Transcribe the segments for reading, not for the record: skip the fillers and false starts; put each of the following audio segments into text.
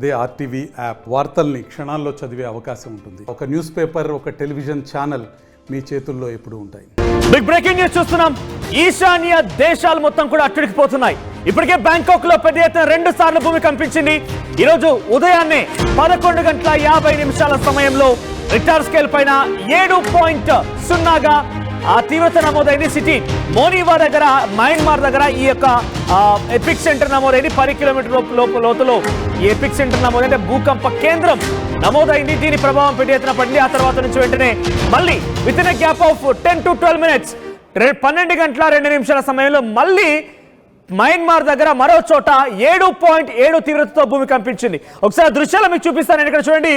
అదే RTV app వార్తల్ని క్షణాల్లో చదివే అవకాశం ఉంటుంది. ఒక న్యూస్ పేపర్, ఒక టెలివిజన్ ఛానల్ మీ చేతుల్లో ఎప్పుడూ ఉంటాయి. బిగ్ బ్రేకింగ్ న్యూస్ చూస్తున్నాం. ఈశాన్య దేశాలు మొత్తం కూడా అట్టుడికిపోతున్నాయి. ఇప్పటికే బ్యాంకాక్ లో పెద్ద ఎత్తున 2 సార్లు భూమి కంపించింది. ఈరోజు ఉదయాన్నే 11:50 సమయంలో రిక్టర్ స్కేల్ పైన 7.0గా ఆ తీవ్రత నమోదైంది. సిటీ మోనివా దగ్గర, మయన్మార్ దగ్గర ఈ యొక్క ఎపిక్ సెంటర్ నమోదైంది. 10 కిలోమీటర్ లోతులో ఈ ఎపిక్ సెంటర్ నమోదైంది. భూకంప కేంద్రం నమోదైంది. దీని ప్రభావం పెద్ద ఎత్తున పడింది. ఆ తర్వాత నుంచి వెంటనే మళ్ళీ with in gap of 10 to 12 minutes 12:02 సమయంలో మళ్ళీ మయన్మార్ దగ్గర మరో చోట 7.7 తీవ్రతతో భూమి కంపించింది. ఒకసారి దృశ్యాలు మీకు చూపిస్తాను. నేను ఇక్కడ చూడండి,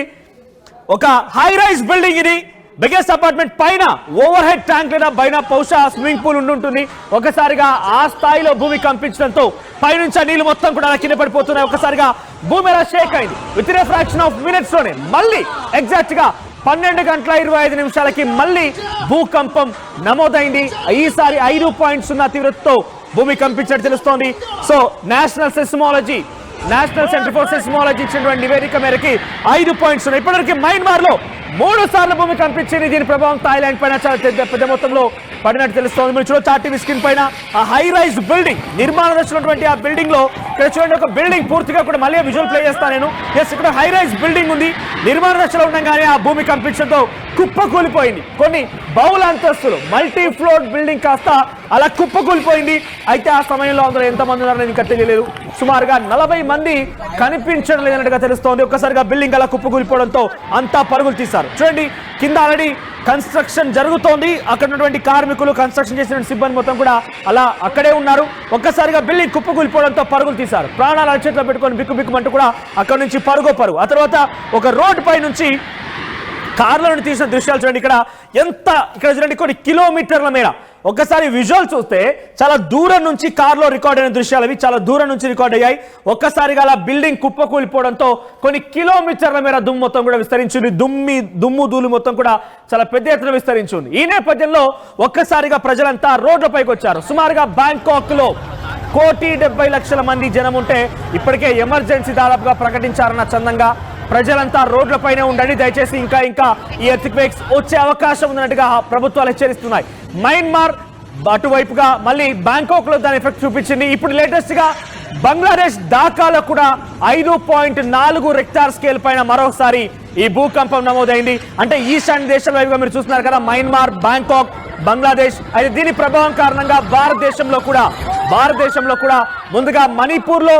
ఒక హై రైజ్ బిల్డింగ్ ఇది. బిగ్గెస్ట్ అపార్ట్మెంట్ పైన ఓవర్ హెడ్ ట్యాంక్ లేదా పైన బహుశా స్విమ్మింగ్ పూల్ ఉంటుంది. ఒకసారిగా ఆ స్థాయిలో భూమి కంపించడంతో పైనుంచి ఆ నీళ్లు మొత్తం కూడా కింద పడిపోతున్నాయి. ఒకసారిగా భూమి అలా షేక్ అయింది. With in fraction of minutes లోనే మళ్ళీ ఎగ్జాక్ట్ గా 12:25 మళ్ళీ భూకంపం నమోదైంది. ఈసారి 5.0 తీవ్రతతో భూమి కంపించినట్టు తెలుస్తోంది. So national centre for seismology ఇచ్చినటువంటి నివేదిక మేరకి 5.0. ఇప్పటివరకు మయన్మార్ లో 3 సార్లు భూమి కంపించింది. దీని ప్రభావం థాయిలాండ్ పైన చాలా పెద్ద మొత్తంలో పడినట్టు తెలుస్తోంది. మీరు చూడొచ్చు ఆర్టీవీ స్క్రీన్ పైన ఆ హై రైజ్ బిల్డింగ్, నిర్మాణ దశలో ఆ బిల్డింగ్ లో ఇక్కడ చూడండి, ఒక బిల్డింగ్ పూర్తిగా కూడా మళ్ళీ విజువల్ ప్లే చేస్తాను నేను. ఎస్, ఇక్కడ హై రైజ్ బిల్డింగ్ ఉంది. నిర్మాణ దశలో ఉండగానే ఆ భూమి కంపించడంతో కుప్పకూలిపోయింది. కొన్ని బహుళ అంతస్తులు మల్టీ ఫ్లోర్ బిల్డింగ్ కాస్త అలా కుప్పకూలిపోయింది. అయితే ఆ సమయంలో అందులో ఎంతమంది ఉన్నారో ఇంకా తెలియలేదు. సుమారుగా 40 మంది కనిపించడం లేదన్నట్టుగా తెలుస్తోంది. ఒక్కసారిగా బిల్డింగ్ అలా కుప్పకూలిపోవడంతో అంతా పరుగులు తీశారు. చూడండి, కింద ఆల్రెడీ కన్స్ట్రక్షన్ జరుగుతోంది. అక్కడ ఉన్నటువంటి కార్మికులు, కన్స్ట్రక్షన్ చేసిన సిబ్బంది మొత్తం కూడా అలా అక్కడే ఉన్నారు. ఒక్కసారిగా బిల్డింగ్ కుప్పకూలిపోవడంతో పరుగులు తీశారు. ప్రాణాలు అరచేతిలో పెట్టుకొని బిక్కుబిక్కుమంటూ కూడా అక్కడ నుంచి పరుగు. ఆ తర్వాత ఒక రోడ్డు పై నుంచి కార్ల నుండి తీసిన దృశ్యాలు చూడండి. ఇక్కడ చూడండి, కొన్ని కిలోమీటర్ల మేర ఒక్కసారి విజువల్ చూస్తే చాలా దూరం నుంచి కార్లో రికార్డ్ అయిన దృశ్యాలు అవి చాలా దూరం నుంచి రికార్డ్ అయ్యాయి. ఒక్కసారిగా అలా బిల్డింగ్ కుప్పకూలిపోవడంతో కొన్ని కిలోమీటర్ల మేర దుమ్ము మొత్తం కూడా విస్తరించింది. దుమ్ము ధూళి మొత్తం కూడా చాలా పెద్ద ఎత్తున విస్తరించింది. ఈ నేపథ్యంలో ఒక్కసారిగా ప్రజలంతా రోడ్లపైకి వచ్చారు. సుమారుగా బ్యాంకాక్ లో 1,70,00,000 మంది జనం ఉంటే ఇప్పటికే ఎమర్జెన్సీ దాదాపుగా ప్రకటించారన్న చందంగా ప్రజలంతా రోడ్లపైనే ఉండండి, దయచేసి ఇంకా ఈ ఎర్త్క్వేక్స్ వచ్చే అవకాశం ఉన్నట్టుగా ప్రభుత్వాలు హెచ్చరిస్తున్నాయి. మయన్మార్ అటువైపుగా మళ్ళీ బ్యాంకాక్ లో దాని ఎఫెక్ట్ చూపించింది. ఇప్పుడు లేటెస్ట్ గా బంగ్లాదేశ్ ఢాకాలో కూడా 5.4 రిక్టర్ స్కేల్ పైన మరోసారి ఈ భూకంపం నమోదైంది. అంటే ఈశాన్య దేశాల వైపుగా మీరు చూస్తున్నారు కదా, మయన్మార్, బ్యాంకాక్, బంగ్లాదేశ్. అయితే దీని ప్రభావం కారణంగా భారతదేశంలో కూడా ముందుగా మణిపూర్ లో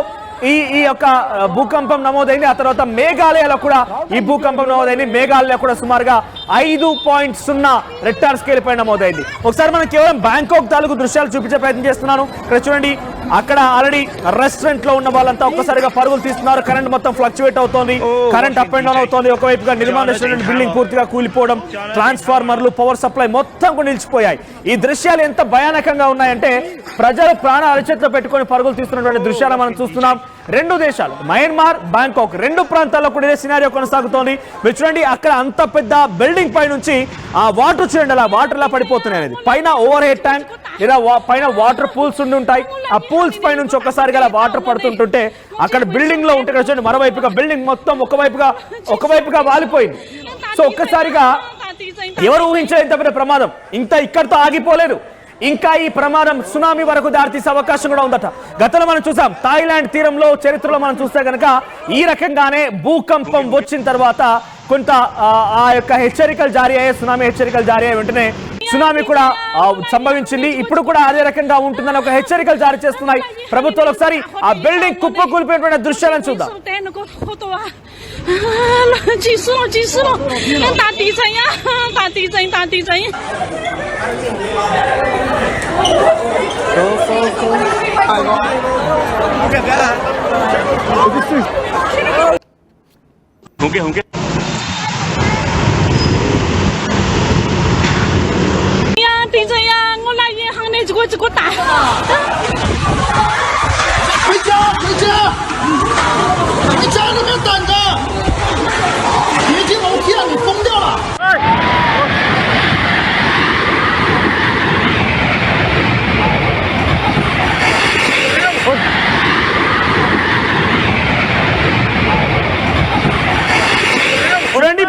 ఈ యొక్క భూకంపం నమోదైంది. ఆ తర్వాత మేఘాలయలో కూడా ఈ భూకంపం నమోదైంది. మేఘాలయ కూడా సుమారుగా 5.0 రిక్టర్ స్కేల్ పై నమోదైంది. ఒకసారి మనం కేవలం బ్యాంకాక్ తాలూకు దృశ్యాలు చూపించే ప్రయత్నం చేస్తున్నాను. ఇక్కడ చూడండి, అక్కడ ఆల్రెడీ రెస్టారెంట్ లో ఉన్న వాళ్ళంతా ఒక్కసారిగా పరుగులు తీస్తున్నారు. కరెంట్ మొత్తం ఫ్లక్చువేట్ అవుతోంది, కరెంట్ అప్ అండ్ డౌన్ అవుతోంది. ఒకవైపుగా నిర్మాణ బిల్డింగ్ పూర్తిగా కూలిపోవడం, ట్రాన్స్ఫార్మర్లు, పవర్ సప్లై మొత్తం కూడా నిలిచిపోయాయి. ఈ దృశ్యాలు ఎంత భయానకంగా ఉన్నాయంటే ప్రజలు ప్రాణ అరచేతిలో పెట్టుకొని పరుగులు తీస్తున్నటువంటి దృశ్యాలు మనం చూస్తున్నాం. 2 దేశాలు, మయన్మార్, బ్యాంకాక్, 2 ప్రాంతాల్లో కూడా ఇదే సినారియో కొనసాగుతోంది. మీరు చూడండి, అక్కడ అంత పెద్ద బిల్డింగ్ పై నుంచి ఆ వాటర్ చూడండి, అలా వాటర్ లా పడిపోతున్నాయి. అనేది పైన ఓవర్ హెడ్ ట్యాంక్ లేదా పైన వాటర్ పూల్స్ ఉండి ఉంటాయి. ఆ పూల్స్ పై నుంచి ఒక్కసారిగా అలా వాటర్ పడుతుంటుంటే అక్కడ బిల్డింగ్ లో ఉంటే చూడండి, మరోవైపుగా బిల్డింగ్ మొత్తం ఒకవైపుగా వాలిపోయింది. సో ఒక్కసారిగా ఎవరు ఊహించే ఇంత పెద్ద ప్రమాదం ఇక్కడితో ఆగిపోలేదు. ఇంకా ఈ ప్రమాదం సునామీ వరకు దారితీసే అవకాశం కూడా ఉందట. గతంలో మనం చూసాం, థాయిలాండ్ తీరంలో చరిత్రలో మనం చూస్తే కనుక ఈ రకంగానే భూకంపం వచ్చిన తర్వాత కొంత ఆ యొక్క హెచ్చరికలు జారీ అయ్యాయి, సునామీ హెచ్చరికలు జారీ అయ్యే వెంటనే సునామీ కూడా సంభవించింది. ఇప్పుడు కూడా అదే రకంగా ఉంటుందని ఒక హెచ్చరికలు జారీ చేస్తున్నాయి ప్రభుత్వాలు. ఒకసారి ఆ బిల్డింగ్ కుప్పకూలిపోయిన దృశ్యాలను చూద్దాం. होंगे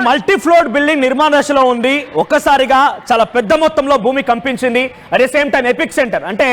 మల్టీ ఫ్లోర్ బిల్డింగ్ నిర్మాణ దశలో ఉంది. ఒక్కసారిగా చాలా పెద్ద మొత్తంలో భూమి కంపించింది. At the same time epicentre అంటే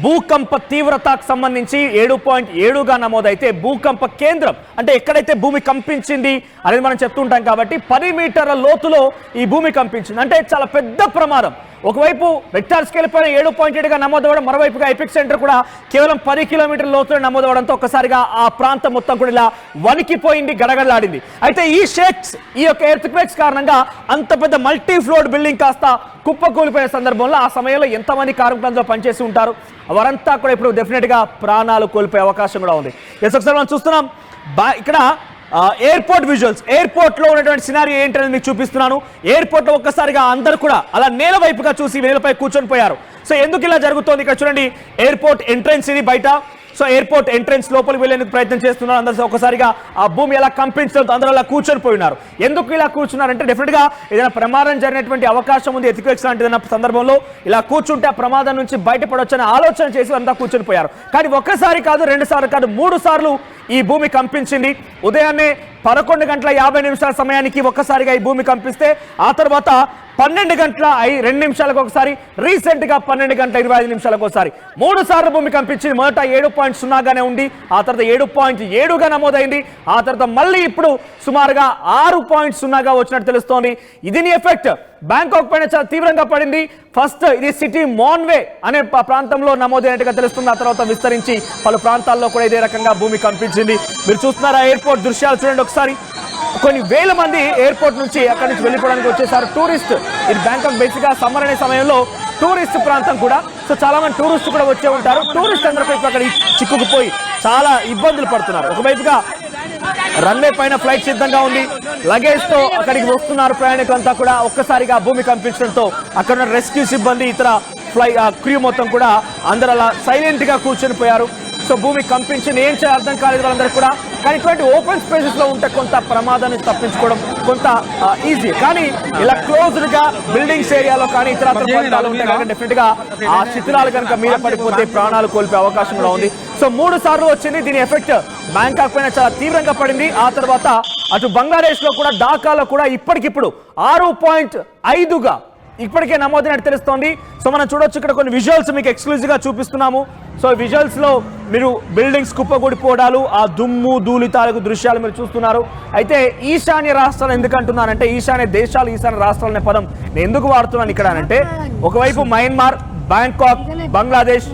భూకంప తీవ్రతకు సంబంధించి 7.7గా నమోదైతే భూకంప కేంద్రం అంటే ఎక్కడైతే భూమి కంపించింది అనేది మనం చెప్తుంటాం కాబట్టి 10 మీటర్ల లోతులో ఈ భూమి కంపించింది. అంటే చాలా పెద్ద ప్రమాదం. ఒకవైపు రెక్టార్ స్కేల్ పైన 7.7గా నమోదవడం, మరోవైపుగా ఎపిక్ సెంటర్ కూడా కేవలం 10 కిలోమీటర్ల లోతులో నమోదవడంతో ఒక్కసారిగా ఆ ప్రాంతం మొత్తం కూడా ఇలా వణికిపోయింది, గడగడలాడింది. అయితే ఈ షేక్స్, ఈ యొక్క ఎర్త్క్వేక్స్ కారణంగా అంత పెద్ద మల్టీ ఫ్లోర్ బిల్డింగ్ కాస్త కుప్పకూలిపోయే సందర్భంలో ఆ సమయంలో ఎంతమంది కార్మికులంలో పనిచేసి ఉంటారు, వారంతా కూడా ఇప్పుడు డెఫినెట్గా ప్రాణాలు కోల్పోయే అవకాశం కూడా ఉంది. ఒకసారి మనం చూస్తున్నాం ఇక్కడ ఎయిర్పోర్ట్ విజువల్స్. ఎయిర్పోర్ట్ లో ఉన్నటువంటి సినారియో ఏంటనేది మీకు చూపిస్తున్నాను. ఎయిర్పోర్ట్ లో ఒక్కసారిగా అందరూ కూడా అలా నేల వైపుగా చూసి నేలపై కూర్చొని పోయారు. సో ఎందుకు ఇలా జరుగుతోంది ఇక్కడ చూడండి. ఎయిర్పోర్ట్ ఎంట్రెన్స్ ఇది బయట. సో ఎయిర్పోర్ట్ ఎంట్రెన్స్ లోపలికి వెళ్ళేందుకు ప్రయత్నం చేస్తున్నారు అందరూ. ఒకసారిగా ఆ భూమి ఎలా కంపించడంతో అందరూ అలా కూర్చొని పోయినారు. ఎందుకు ఇలా కూర్చున్నారంటే డెఫినెట్ గా ఏదైనా ప్రమాదం జరిగినటువంటి అవకాశం ఉంది ఎర్త్క్వేక్స్ లాంటిదన్న సందర్భంలో ఇలా కూర్చుంటే ఆ ప్రమాదం నుంచి బయటపడొచ్చని ఆలోచన చేసి అంతా కూర్చొని పోయారు. కానీ ఒక్కసారి కాదు, 2 సార్లు కాదు, 3 సార్లు ఈ భూమి కంపించింది. ఉదయాన్నే 11:50 సమయానికి ఒక్కసారిగా ఈ భూమి కంపిస్తే ఆ తర్వాత 12:02 ఒకసారి, రీసెంట్ గా 12:25 ఒకసారి 3 సార్లు భూమి కంపించింది. మొదట 7.0గానే ఉండి ఆ తర్వాత 7.7గా నమోదైంది. ఆ తర్వాత మళ్ళీ ఇప్పుడు సుమారుగా 6.0గా వచ్చినట్టు తెలుస్తోంది. ఇది ఎఫెక్ట్ బ్యాంకాక్ పైన చాలా తీవ్రంగా పడింది. ఫస్ట్ ఇది సిటీ మోన్వే అనే ప్రాంతంలో నమోదైనట్టుగా తెలుస్తుంది. ఆ తర్వాత విస్తరించి పలు ప్రాంతాల్లో కూడా ఇదే రకంగా భూమి కంపించింది. మీరు చూస్తున్నారా ఎయిర్పోర్ట్ దృశ్యాలు చూడండి ఒకసారి. కొన్ని వేల మంది ఎయిర్పోర్ట్ నుంచి అక్కడి నుంచి వెళ్ళిపోవడానికి వచ్చేసారు. టూరిస్ట్, ఇది బ్యాంకాక్ బేసిక్ గా సమ్మర్ అనే సమయంలో టూరిస్ట్ ప్రాంతం కూడా. సో చాలా మంది టూరిస్ట్ కూడా వచ్చే ఉంటారు. టూరిస్ట్ అందరిపై అక్కడ చిక్కుకుపోయి చాలా ఇబ్బందులు పడుతున్నారు. ఒకవైపుగా రన్వే పైన ఫ్లైట్ సిద్ధంగా ఉంది, లగేజ్ తో అక్కడికి వస్తున్నారు ప్రయాణికులంతా కూడా. ఒక్కసారిగా భూమి కంపించడంతో అక్కడ ఉన్న రెస్క్యూ సిబ్బంది, ఇతర క్రూ మొత్తం కూడా అందరూ అలా సైలెంట్ గా కూర్చొని పోయారు. సో భూమి కంపించింది, ఏం చేయాలి అర్థం కాలేదు వాళ్ళందరూ కూడా. కానీ ఇటువంటి ఓపెన్ స్పేసెస్ లో ఉంటే కొంత ప్రమాదాన్ని తప్పించుకోవడం కొంత ఈజీ. కానీ ఇలా క్లోజ్డ్ గా బిల్డింగ్స్ ఏరియాలో కానీ ఇతర ప్రాంతాలు ఉంటే కనుక డెఫినెట్ గా ఆ శిథిలాలు కనుక మీద పడిపోతే ప్రాణాలు కోల్పోయే అవకాశం కూడా ఉంది. సో 3 సార్లు వచ్చింది. దీని ఎఫెక్ట్ బ్యాంకాక్ పైన చాలా తీవ్రంగా పడింది. ఆ తర్వాత అటు బంగ్లాదేశ్ లో కూడా, ఢాకాలో కూడా ఇప్పటికిప్పుడు 6.5గా ఇప్పటికే నమోదైనట్టు తెలుస్తోంది. సో మనం చూడొచ్చు ఇక్కడ కొన్ని విజువల్స్ మీకు ఎక్స్క్లూజివ్ గా చూపిస్తున్నాము. సో విజువల్స్ లో మీరు బిల్డింగ్స్ కుప్పగూడిపోవడాలు, ఆ దుమ్ము ధూళి తాలూకు దృశ్యాలు మీరు చూస్తున్నారు. అయితే ఈశాన్య రాష్ట్రాలు ఎందుకు అంటున్నానంటే, ఈశాన్య దేశాలు, ఈశాన్య రాష్ట్రాలు అనే పదం నేను ఎందుకు వాడుతున్నాను ఇక్కడ అంటే, ఒకవైపు మయన్మార్, బ్యాంకాక్, బంగ్లాదేశ్,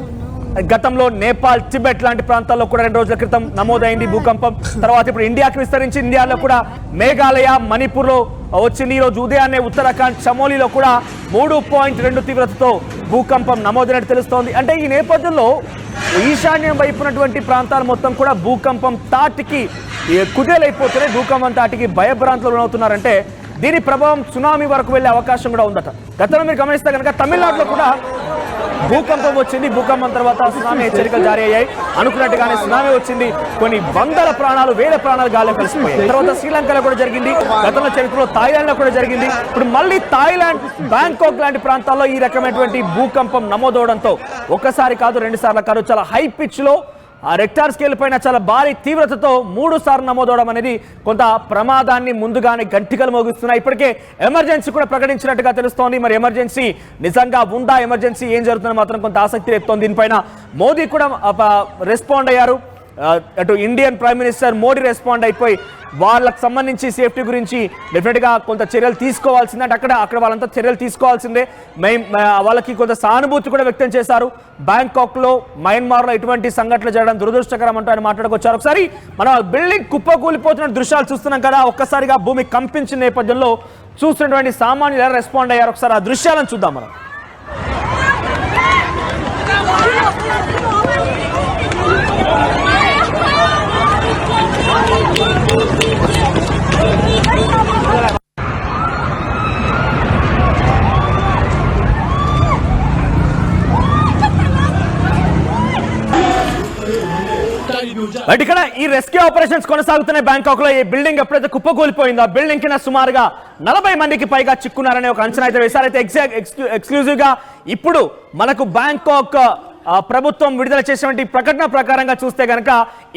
గతంలో నేపాల్, టిబెట్ లాంటి ప్రాంతాల్లో కూడా 2 రోజుల క్రితం నమోదైంది భూకంపం. తర్వాత ఇప్పుడు ఇండియాకి విస్తరించి ఇండియాలో కూడా మేఘాలయ, మణిపూర్ లో వచ్చింది. ఈ రోజు ఉదయాన్నే ఉత్తరాఖండ్ చమోలీలో కూడా 3.2 తీవ్రతతో భూకంపం నమోదైనట్టు తెలుస్తోంది. అంటే ఈ నేపథ్యంలో ఈశాన్యం వైపు ఉన్నటువంటి ప్రాంతాలు మొత్తం కూడా భూకంపం తాటికి కుదేలైపోతున్నాయి. భూకంపం తాటికి భయభ్రాంతులు లోనవుతున్నారంటే దీని ప్రభావం సునామీ వరకు వెళ్లే అవకాశం కూడా ఉందట. గతంలో మీరు గమనిస్తే కనుక తమిళనాడులో కూడా భూకంపం వచ్చింది. భూకంపం తర్వాత సునామీ హెచ్చరికలు జారీ అయ్యాయి. అనుకున్నట్టుగానే సునామీ వచ్చింది. కొన్ని వందల ప్రాణాలు, వేల ప్రాణాలు గాలిలో కలిసిపోయాయి. తర్వాత శ్రీలంకలో కూడా జరిగింది. గతంలో చరిత్రలో థాయిలాండ్ లో కూడా జరిగింది. ఇప్పుడు మళ్ళీ థాయిలాండ్, బ్యాంకాక్ లాంటి ప్రాంతాల్లో ఈ రకమైనటువంటి భూకంపం నమోదవడంతో ఒక్కసారి కాదు, 2 సార్లు కాదు, చాలా హై పిచ్ లో ఆ రెక్టార్ స్కేల్ పైన చాలా భారీ తీవ్రతతో 3 సార్లు నమోదవడం అనేది కొంత ప్రమాదాన్ని ముందుగానే గంటికలు మోగిస్తున్నాయి. ఇప్పటికే ఎమర్జెన్సీ కూడా ప్రకటించినట్టుగా తెలుస్తోంది. మరి ఎమర్జెన్సీ నిజంగా ఉందా, ఎమర్జెన్సీ ఏం జరుగుతుందని మాత్రం కొంత ఆసక్తి రేపుతోంది. దీనిపైన మోదీ కూడా రెస్పాండ్ అయ్యారు. అటు Indian prime minister Modi respond అయిపోయి వాళ్ళకి సంబంధించి సేఫ్టీ గురించి డెఫినెట్గా కొంత చర్యలు తీసుకోవాల్సిందే. అంటే అక్కడ వాళ్ళంతా చర్యలు తీసుకోవాల్సిందే. వాళ్ళకి కొంత సానుభూతి కూడా వ్యక్తం చేశారు. బ్యాంకాక్లో, మయన్మార్లో ఇటువంటి సంఘటనలు జరగడం దురదృష్టకరం అంటూ ఆయన మాట్లాడుకొచ్చారు. ఒకసారి మనం బిల్డింగ్ కుప్పకూలిపోతున్న దృశ్యాలు చూస్తున్నాం కదా. ఒక్కసారిగా భూమి కంపించిన నేపథ్యంలో చూస్తున్నటువంటి సామాన్యులు ఎలా రెస్పాండ్ అయ్యారు ఒకసారి ఆ దృశ్యాలను చూద్దాం మనం. బట్ ఇక్కడ ఈ రెస్క్యూ ఆపరేషన్స్ కొనసాగుతున్నాయి బ్యాంకాక్ లో. ఈ బిల్డింగ్ ఎప్పుడైతే కుప్పకూలిపోయిందో ఆ బిల్డింగ్ కింద సుమారుగా 40 మందికి పైగా చిక్కున్నారనే ఒక అంచనా అయితే వేశారు. అయితే ఎక్స్క్లూజివ్ గా ఇప్పుడు మనకు బ్యాంకాక్ ప్రభుత్వం విడుదల చేసినటువంటి ప్రకటన ప్రకారంగా చూస్తే గనక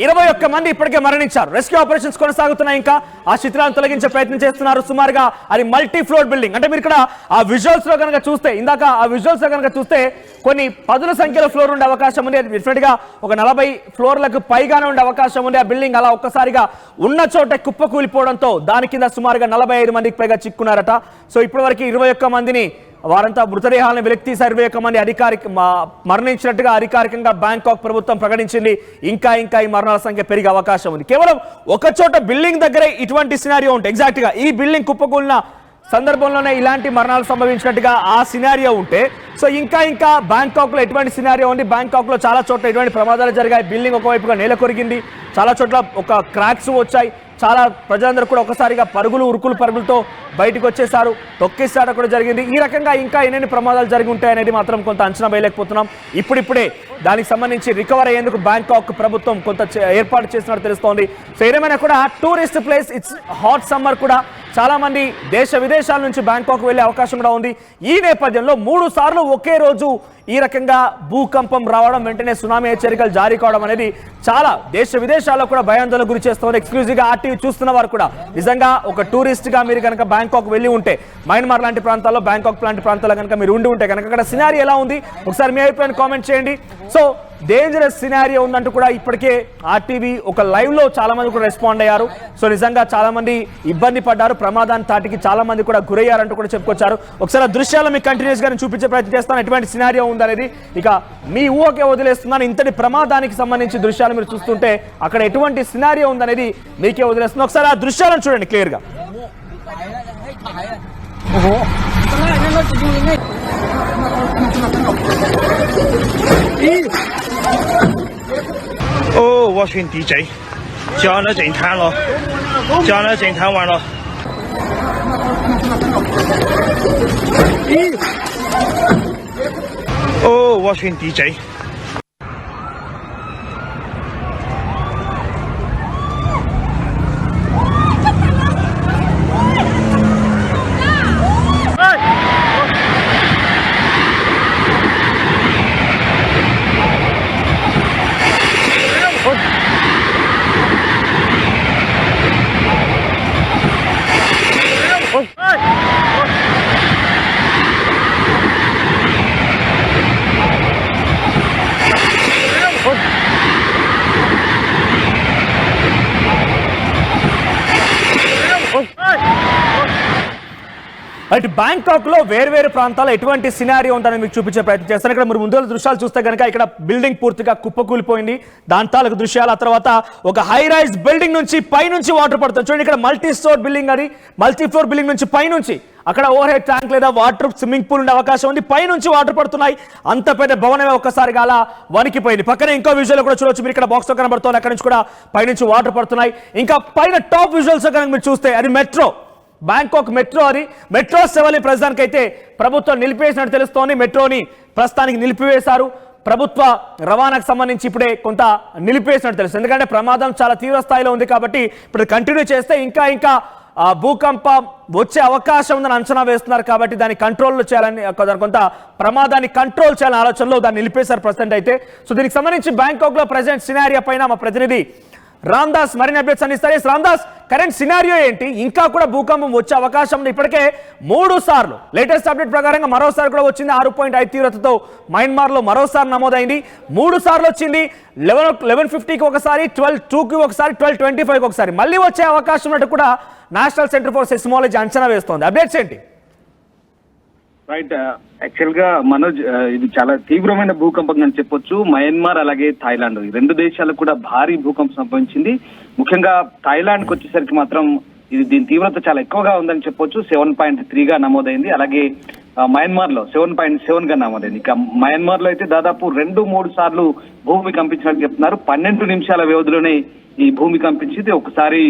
21 మంది ఇప్పటికే మరణించారు. రెస్క్యూ ఆపరేషన్స్ కొనసాగుతున్నాయి. ఇంకా ఆ శిథిలాలను తొలగించే ప్రయత్నం చేస్తున్నారు. సుమారుగా అది మల్టీ ఫ్లోర్ బిల్డింగ్. అంటే మీరు ఇక్కడ ఆ విజువల్స్ లో కనుక చూస్తే, ఇందాక ఆ విజువల్స్ లో కనుక చూస్తే కొన్ని పదుల సంఖ్యలో ఫ్లోర్ ఉండే అవకాశం ఉంది. అది డెఫినెట్ గా ఒక 40 ఫ్లోర్లకు పైగానే ఉండే అవకాశం ఉంది. ఆ బిల్డింగ్ అలా ఒక్కసారిగా ఉన్న చోట కుప్పకూలిపోవడంతో దాని కింద సుమారుగా 45 మందికి పైగా చిక్కున్నారట. సో ఇప్పటి వరకు 21 మందిని వారంతా మృతదేహాలను వెలికితీశారు. 21 మంది మరణించినట్టుగా అధికారికంగా బ్యాంకాక్ ప్రభుత్వం ప్రకటించింది. ఇంకా ఈ మరణాల సంఖ్య పెరిగే అవకాశం ఉంది. కేవలం ఒక చోట బిల్డింగ్ దగ్గరే ఇటువంటి సినారియో ఉంటే, ఎగ్జాక్ట్ గా ఈ బిల్డింగ్ కుప్పకూలిన సందర్భంలోనే ఇలాంటి మరణాలు సంభవించినట్టుగా ఆ సినారియో ఉంటే, సో ఇంకా బ్యాంకాక్ లో ఎటువంటి సినారియో ఉంది. బ్యాంకాక్ లో చాలా చోట్ల ఎటువంటి ప్రమాదాలు జరిగాయి. బిల్డింగ్ ఒకవైపుగా నేల కొరిగింది, చాలా చోట్ల ఒక క్రాక్స్ వచ్చాయి. చాలా ప్రజలందరూ కూడా ఒకసారిగా పరుగులతో బయటకు వచ్చేసారు. తొక్కిసాట కూడా జరిగింది. ఈ రకంగా ఇంకా ఎన్ని ప్రమాదాలు జరిగి ఉంటాయనేది మాత్రం కొంత అంచనా వేయలేకపోతున్నాం. ఇప్పుడిప్పుడే దానికి సంబంధించి రికవర్ అయ్యేందుకు బ్యాంకాక్ ప్రభుత్వం కొంత ఏర్పాటు చేసినట్టు తెలుస్తోంది. సో ఏదేమైనా కూడా tourist place, it's hot summer కూడా చాలా మంది దేశ విదేశాల నుంచి బ్యాంకాక్ వెళ్లే అవకాశం కూడా ఉంది. ఈ నేపథ్యంలో 3 సార్లు ఒకే రోజు ఈ రకంగా భూకంపం రావడం, వెంటనే సునామీ హెచ్చరికలు జారీ కావడం అనేది చాలా దేశ విదేశాల్లో కూడా భయాందోళనకు గురి చేస్తుంది. ఎక్స్క్లూజివ్ గా ఆర్టీవీ చూస్తున్న వారు కూడా నిజంగా ఒక టూరిస్ట్ గా మీరు కనుక బ్యాంకాక్ వెళ్ళి ఉంటే, మయన్మార్ లాంటి ప్రాంతాల్లో, బ్యాంకాక్ లాంటి ప్రాంతాల్లో కనుక మీరు ఉండి ఉంటే కనుక అక్కడ సినారీ ఎలా ఉంది ఒకసారి మీ అభిప్రాయాన్ని కామెంట్ చేయండి. సో డేంజరస్ సినారియో ఉందంటూ కూడా ఇప్పటికే ఆర్టీవీ ఒక లైవ్ లో చాలా మంది కూడా రెస్పాండ్ అయ్యారు. సో నిజంగా చాలా మంది ఇబ్బంది పడ్డారు, ప్రమాదాన్ని తాటికి చాలా మంది కూడా గురయ్యారంటూ కూడా చెప్పుకొచ్చారు. ఒకసారి ఆ దృశ్యాలు మీకు కంటిన్యూస్ గా చూపించే ప్రయత్నం చేస్తాను. ఎటువంటి సినారియో ఉందనేది ఇక మీ ఊహకే వదిలేస్తున్నాను. ఇంతటి ప్రమాదానికి సంబంధించి దృశ్యాలు మీరు చూస్తుంటే అక్కడ ఎటువంటి సినారియో ఉందనేది మీకే వదిలేస్తున్నాను. ఒకసారి ఆ దృశ్యాలను చూడండి క్లియర్ గా.哦，我选 DJ， 叫那整摊咯，叫那整摊玩咯。哦，我选 DJ。అటు బ్యాంకాక్ లో వేర్వేరు ప్రాంతాల్లో ఎటువంటి సినారియో ఉందని మీకు చూపించే ప్రయత్నం చేస్తాను. ఇక్కడ మీరు ముందు దృశ్యాలు చూస్తే కనుక ఇక్కడ బిల్డింగ్ పూర్తిగా కుప్పకూలిపోయింది. దాని తాలూకు దృశ్యాలు. ఆ తర్వాత ఒక హై రైజ్ బిల్డింగ్ నుంచి పైనుంచి వాటర్ పడుతుంది. చూడండి, ఇక్కడ మల్టీ స్టోర్ బిల్డింగ్, అది మల్టీ ఫ్లోర్ బిల్డింగ్ నుంచి పైనుంచి అక్కడ ఓవర్ హెడ్ ట్యాంక్ లేదా వాటర్ స్విమ్మింగ్ పూల్ ఉండే అవకాశం ఉంది. పైనుంచి వాటర్ పడుతున్నాయి. అంత పెద్ద భవనమే ఒక్కసారిగా అలా వణికిపోయింది. పక్కనే ఇంకో విజువల్ కూడా చూడొచ్చు. మీరు ఇక్కడ బాక్స్ లో కనబడుతుంది, అక్కడ నుంచి కూడా పైనుంచి వాటర్ పడుతున్నాయి. ఇంకా పైన టాప్ విజువల్స్ కనుక మీరు చూస్తే అది మెట్రో, బ్యాంకాక్ మెట్రో. అది మెట్రో సేవల్ని ప్రస్తుతానికి అయితే ప్రభుత్వం నిలిపివేసినట్టు తెలుస్తోంది. మెట్రోని ప్రస్తుతానికి నిలిపివేశారు. ప్రభుత్వ రవాణాకు సంబంధించి ఇప్పుడే కొంత నిలిపివేసినట్టు తెలుస్తుంది. ఎందుకంటే ప్రమాదం చాలా తీవ్ర స్థాయిలో ఉంది కాబట్టి ఇప్పుడు కంటిన్యూ చేస్తే ఇంకా భూకంపం వచ్చే అవకాశం ఉందని అంచనా వేస్తున్నారు. కాబట్టి దాన్ని కంట్రోల్ చేయాలని, కొంత ప్రమాదాన్ని కంట్రోల్ చేయాలని ఆలోచనలో దాన్ని నిలిపేశారు ప్రజెంట్ అయితే. సో దీనికి సంబంధించి బ్యాంకాక్ లో ప్రజెంట్ సినారియో పైన మా ప్రతినిధి రామ్దాస్ మరిన్ని అప్డేట్స్ అందిస్తారు. రామ్దాస్, కరెంట్ సినారియో ఏంటి? ఇంకా కూడా భూకంపం వచ్చే అవకాశం ఉంది. ఇప్పటికే 3 సార్లు లేటెస్ట్ అప్డేట్ ప్రకారంగా మరోసారి కూడా వచ్చింది. 6.5 తీవ్రతతో మయన్మార్ లో మరోసారి నమోదైంది. 3 సార్లు వచ్చింది. 11:50కి ఒకసారి, 12:02కి ఒకసారి, 12:25కి ఒకసారి మళ్ళీ వచ్చే అవకాశం ఉన్నట్టు కూడా నేషనల్ సెంటర్ ఫర్ సెస్మాలజీ అంచనా వేస్తోంది. అప్డేట్స్ ఏంటి? రైట్, యాక్చువల్ గా మనోజ్, ఇది చాలా తీవ్రమైన భూకంపం అని చెప్పొచ్చు. మయన్మార్ అలాగే థాయిలాండ్, ఈ 2 దేశాలకు కూడా భారీ భూకంపం సంభవించింది. ముఖ్యంగా థాయిలాండ్కి వచ్చేసరికి మాత్రం దీని తీవ్రత చాలా ఎక్కువగా ఉందని చెప్పొచ్చు. 7.3గా నమోదైంది. అలాగే మయన్మార్ లో 7.7గా నమోదైంది. ఇక మయన్మార్ లో అయితే దాదాపు 2-3 సార్లు భూమి కంపించినట్టు చెప్తున్నారు. 12 నిమిషాల వ్యవధిలోనే ఈ భూమి కంపించింది. ఒకసారి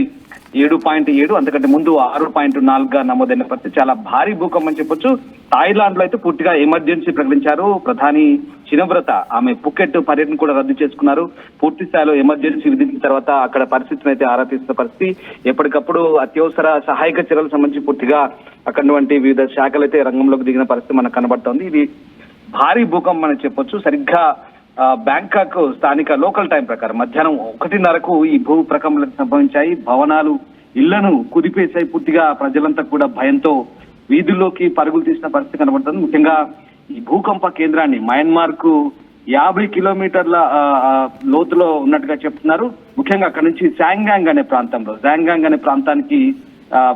7.7, అంతకంటే ముందు 6.4గా నమోదైన పరిస్థితి. చాలా భారీ భూకంపం అని చెప్పొచ్చు. థాయిలాండ్ లో అయితే పూర్తిగా ఎమర్జెన్సీ ప్రకటించారు. ప్రధాని చినవ్రత ఆమె పుకెట్ పర్యటన కూడా రద్దు చేసుకున్నారు. పూర్తి స్థాయిలో ఎమర్జెన్సీ విధించిన తర్వాత అక్కడ పరిస్థితిని అయితే ఆరా తీస్తున్న పరిస్థితి. ఎప్పటికప్పుడు అత్యవసర సహాయక చర్యలకు సంబంధించి పూర్తిగా అక్కడ వివిధ శాఖలు అయితే రంగంలోకి దిగిన పరిస్థితి మనకు కనబడుతోంది. ఇది భారీ భూకంపం అని చెప్పొచ్చు. సరిగ్గా బ్యాంకాక్ స్థానిక లోకల్ టైం ప్రకారం మధ్యాహ్నం 1:30కు ఈ భూ ప్రకంపనలు సంభవించాయి. భవనాలు, ఇళ్లను కుదిపేశాయి. పూర్తిగా ప్రజలంతా కూడా భయంతో వీధుల్లోకి పరుగులు తీసిన పరిస్థితి కనబడుతుంది. ముఖ్యంగా ఈ భూకంప కేంద్రాన్ని మయన్మార్ కు 50 కిలోమీటర్ల లోతులో ఉన్నట్టుగా చెప్తున్నారు. ముఖ్యంగా అక్కడ నుంచి జాంగాంగ్ అనే ప్రాంతానికి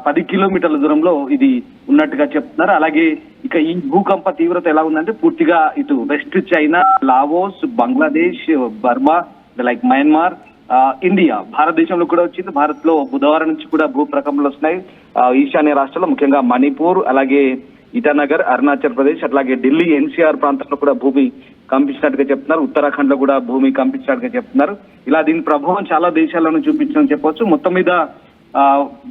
10 కిలోమీటర్ల దూరంలో ఇది ఉన్నట్టుగా చెప్తున్నారు. అలాగే ఇక ఈ భూకంప తీవ్రత ఎలా ఉందంటే పూర్తిగా ఇటు west China, Laos, Bangladesh, Burma, like Myanmar, India, భారతదేశంలో కూడా వచ్చింది. భారత్ లో బుధవారం నుంచి కూడా భూ ప్రకంపనలు వస్తున్నాయి. ఈశాన్య రాష్ట్రాల్లో ముఖ్యంగా మణిపూర్, అలాగే ఇటానగర్, అరుణాచల్ ప్రదేశ్, అట్లాగే ఢిల్లీ ఎన్సీఆర్ ప్రాంతంలో కూడా భూమి కంపించినట్టుగా చెప్తున్నారు. ఉత్తరాఖండ్ లో కూడా భూమి కంపించినట్టుగా చెప్తున్నారు. ఇలా దీని ప్రభావం చాలా దేశాలను చూపించని చెప్పవచ్చు. మొత్తం మీద